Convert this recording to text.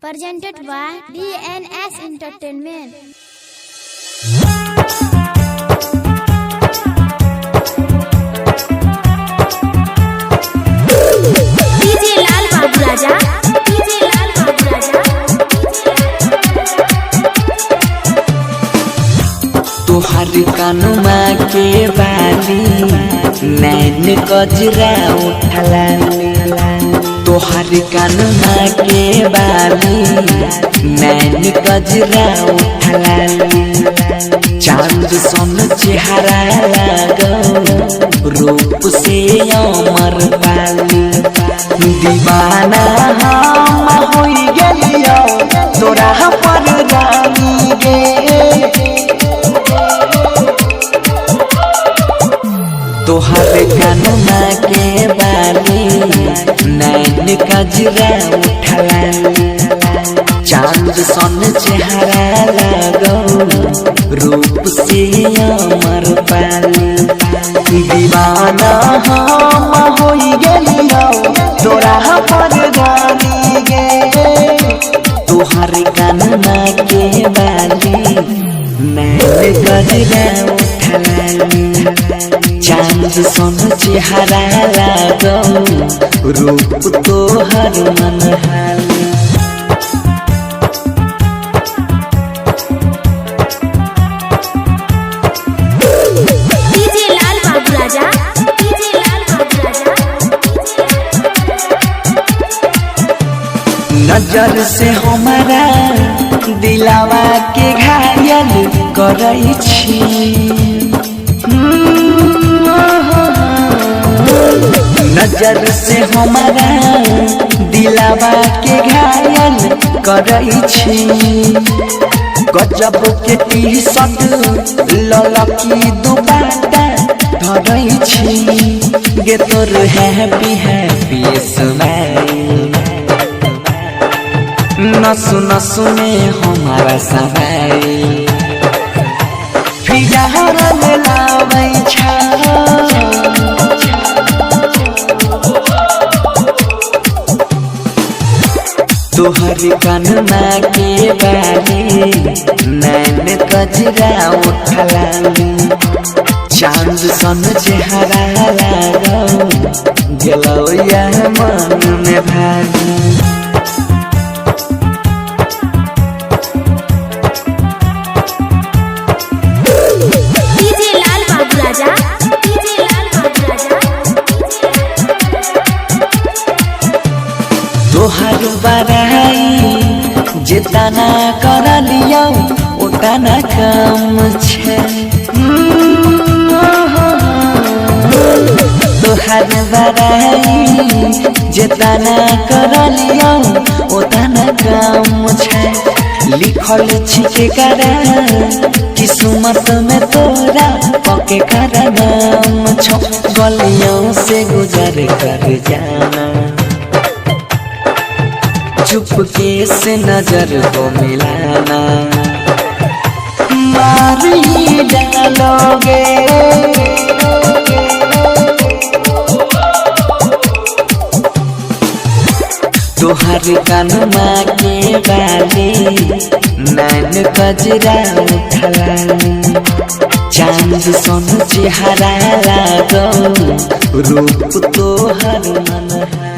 Presented by DNS Entertainment. DJ लाल बाबू राजा, DJ लाल बाबू राजा। तुहार कानुमा के बाली नैन गजरा उठला तुहार कानुमा के बाली नैन गजरा उठला चांद सन चेहरा लागो रूप से अमर पाली दीवाना हम होई गेलियो तोरा पर रानी गे तोहर कानुमा के बाली नैन गजरा उठला चांद सन चेहरा लागो रूप से अमर पाली दीवाना हम होई गेलियो तोरा पर रानी गे तोहर कानुमा के बाली नैन गजरा उठला चांद सन चेहरा लागो रूप तोहर मनहाली DJ लाल बाबू राजा, DJ लाल बाबू राजा। नजर से हमारा दिलावा के घायल करई छी नजर से हमारा दिलावा के घायल करई छी गजब के टी-शर्ट ललकी दुपट्टा धरई छी गे तोर हैप्पी हैप्पी स्माइल नसु नसु में हमारा सवाई फिर लाबै छा तोहर कानुमा के बाली नैन गजरा उठला चांद सन चेहरा लागो गेलो या मन में भागी DJ लाल बाबू राजा, DJ लाल बाबू राजा। तोहर बड़ाई जितना कर लियो उतना कम छे तोहर बड़ाई जितना कर लियो उतना कम छे लिखल छिके करा किस्मत में तोरा पके कर नाम छो गलियों से गुजर कर जाना चुपके से नजर को मिलाना मारी डालोगे तोहर कानुमा के बाली नैन गजरा उठला चांद सन चेहरा लागो रूप तोहर मनहाली।